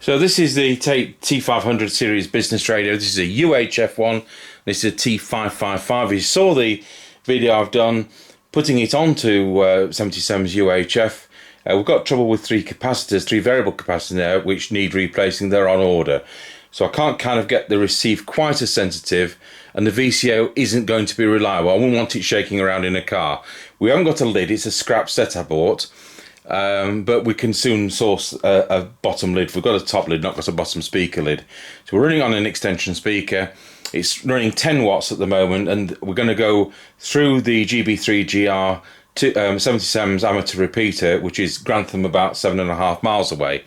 So this is the Tait T500 series business radio. This is a UHF one. This is a T555. You saw the video I've done putting it onto 77's UHF. We've got trouble with three variable capacitors there, which need replacing. They're on order. So I can't kind of get the receive quite as sensitive, and the VCO isn't going to be reliable. I wouldn't want it shaking around in a car. We haven't got a lid. It's a scrap set I bought. But we can soon source a bottom lid. We've got a top lid, not got a bottom speaker lid. So we're running on an extension speaker. It's running 10 watts at the moment, and we're going to go through the GB3GR 77's amateur repeater, which is Grantham, about 7.5 miles away.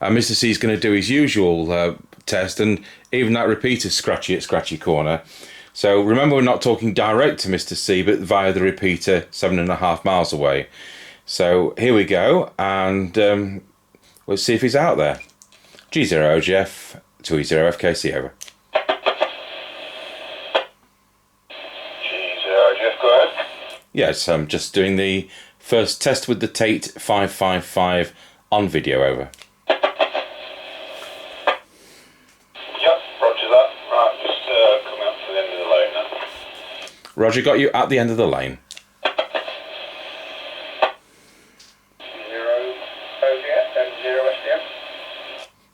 Mr. C is going to do his usual test, and even that repeater's scratchy at Scratchy Corner. So remember, we're not talking direct to Mr. C, but via the repeater 7.5 miles away. So here we go, and let's see if he's out there. G0OGF, 2E0FKC, over. G0OGF, go ahead. Yes, I'm just doing the first test with the Tait 555 on video, over. Yep, roger that. Right, just coming up to the end of the lane now. Roger, got you at the end of the lane.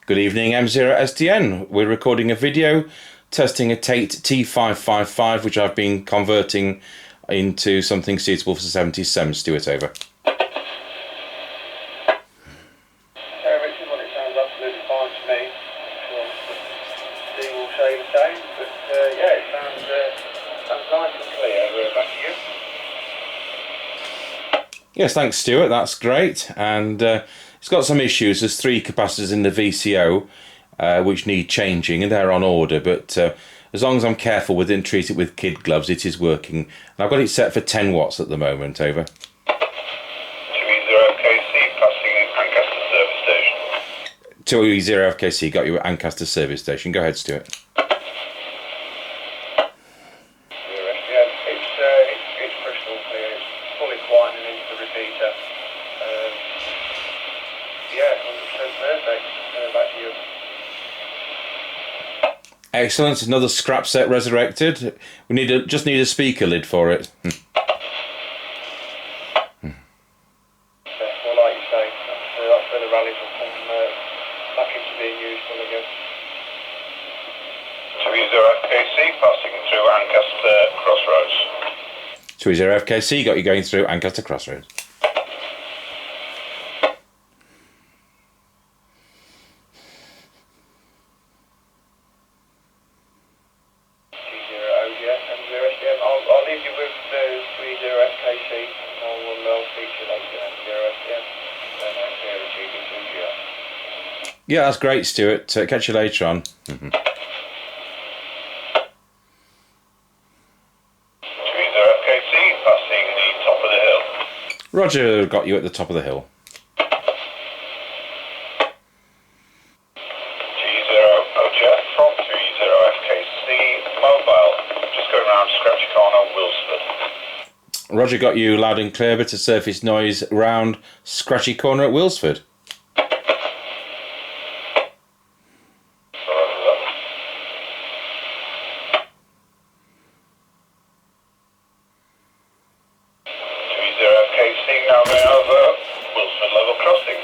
Good evening, M0SDM. We're recording a video testing a Tait T555, which I've been converting into something suitable for 77. Stewart, over. Richard, well, it sounds absolutely fine to me. Sure, the will say the same, but yeah, it sounds nice and clear. Back to you. Yes, thanks, Stewart. That's great. And it's got some issues. There's three capacitors in the VCO which need changing, and they're on order. But as long as I'm careful with it and treat it with kid gloves, it is working. And I've got it set for 10 watts at the moment, over. 2E0FKC, passing Ancaster service station. 2E0FKC, got you at Ancaster service station. Go ahead, Stewart. It's crystal clear. It's fully quieting into the repeater. Yeah, 100% perfect. Back to you. Excellent. Another scrap set resurrected. We just need a speaker lid for it. Well, like you say, that's where the rallies will come back into being useful again. 2E0FKC, passing through Ancaster Crossroads. 2E0FKC, got you going through Ancaster Crossroads. I'll leave you with 2E0FKC, and I'll speak to you later, M0SDM, and then here at GB2GR. Yeah, that's great, Stewart. Catch you later on. 2E0FKC, passing the top of the hill. Roger, got you at the top of the hill. G0OGF from 2E0FKC, mobile, just going around Scratchy Corner, Wilsford. Roger, got you loud and clear, bit of surface noise round Scratchy Corner at Wilsford. Now going over Wilson level crossing.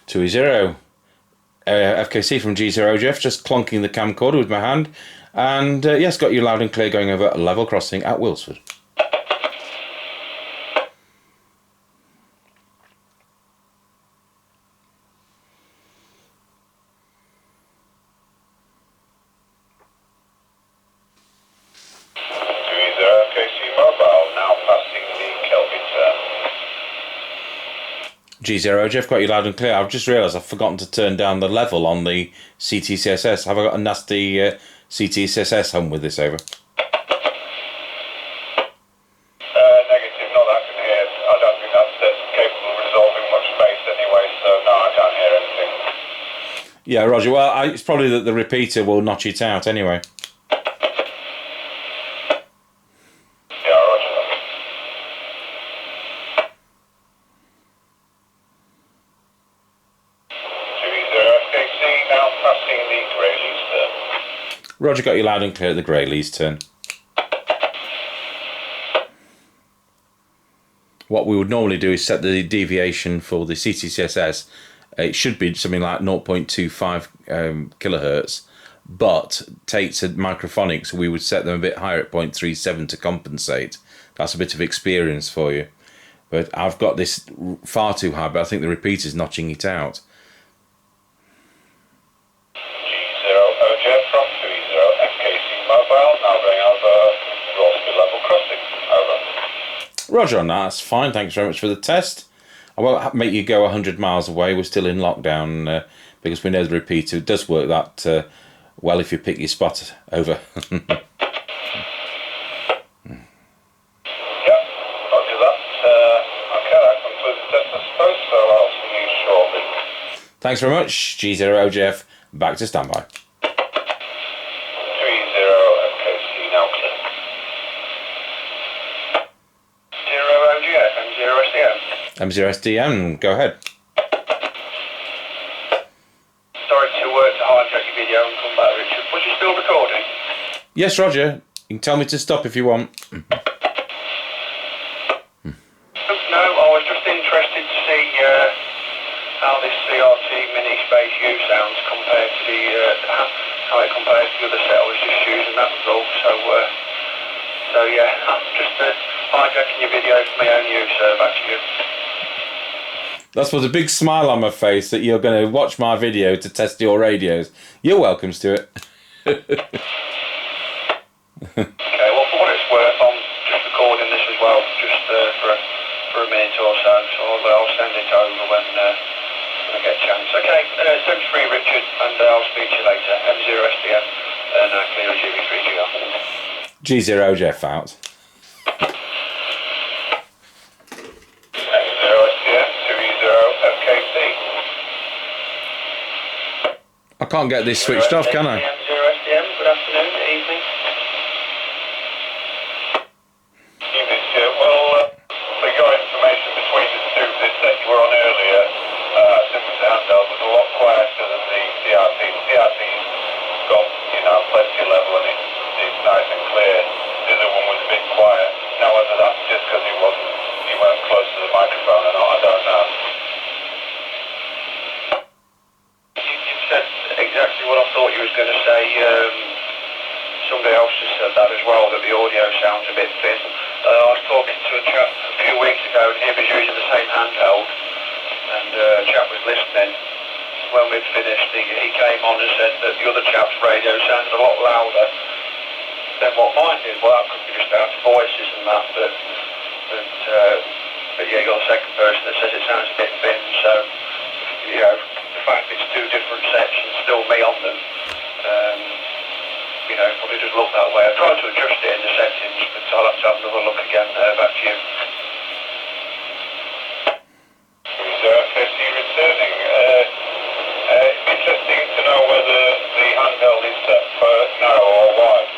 2E0 FKC from G0OGF, just clonking the camcorder with my hand. And yes, got you loud and clear going over level crossing at Wilsford. G0OGF, got you loud and clear. I've just realised I've forgotten to turn down the level on the CTCSS. Have I got a nasty CTCSS hum with this, over? Negative, not that I can hear. I don't think that's capable of resolving much space anyway, so no, I can't hear anything. Yeah, Roger. Well, it's probably that the repeater will notch it out anyway. Roger, got you loud and clear at the Greyleys turn. What we would normally do is set the deviation for the CTCSS. It should be something like 0.25 kilohertz, but Tait's at microphonics, we would set them a bit higher at 0.37 to compensate. That's a bit of experience for you. But I've got this far too high, but I think the repeater's notching it out. G0OJ from 30 FKC mobile, now going over Rossby level crossing. Over. Roger on that, that's fine. Thanks very much for the test. I won't make you go 100 miles away. We're still in lockdown because we know the repeater does work that well if you pick your spot over. Thanks very much. G0OJF, back to standby. 30 FKC now clear. 0OGF, M0SDM, go ahead. Sorry to hijack your video and come back, Richard. Was you still recording? Yes, Roger. You can tell me to stop if you want. No, I was just interested to see how this CRT mini space U sounds compared to the how it compares to the other set I was just using. That was all. So yeah, I'm just hijacking your video for my own use. Back to you. That's with a big smile on my face that you're going to watch my video to test your radios. You're welcome, Stuart. Okay, well, for what it's worth, I'm just recording this as well, just for a minute or so. So I'll send it over when I get a chance. Okay, thanks for Richard, and I'll speak to you later. M0SDM, clear GB3GR. G0OJF out. I can't get this switched off, can I? M0SDM, good afternoon, evening. Well, for your information between the two, this set you were on earlier, simply the handheld, was a lot quieter than the CRT. The CRT's got, plenty of level and it's nice and clear. The other one was a bit quiet. Now whether that's just because you weren't close to the microphone or not, I don't know. You've said exactly what I thought you was going to say. Somebody else has said that as well, that the audio sounds a bit thin. I was talking to a chap a few weeks ago, and he was using the same handheld, and a chap was listening. When we'd finished, he came on and said that the other chap's radio sounded a lot louder than what mine did. Well, that could be just down to voices and that, but yeah, you got a second person that says it sounds a bit thin, so, the fact it's two different sets and still me on them, probably just look that way. I tried to adjust it in the settings, but I'll have to have another look again. Back to you. FSC returning. Interesting to know whether the handheld is set for narrow or wide.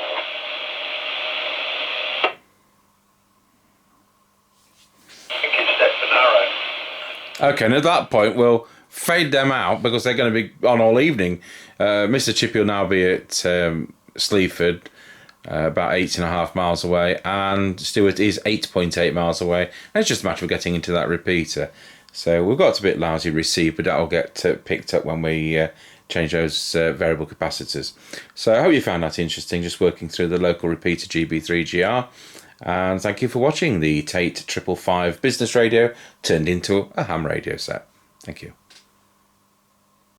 I think it's set for narrow. Okay, and at that point, we'll fade them out because they're going to be on all evening. Mr. Chippie will now be at Sleaford, about 8.5 miles away, and Stewart is 8.8 miles away. And it's just a matter of getting into that repeater. So we've got a bit lousy receive, but that'll get picked up when we change those variable capacitors. So I hope you found that interesting, just working through the local repeater GB3GR. And thank you for watching the Tait T555 business radio turned into a ham radio set. Thank you.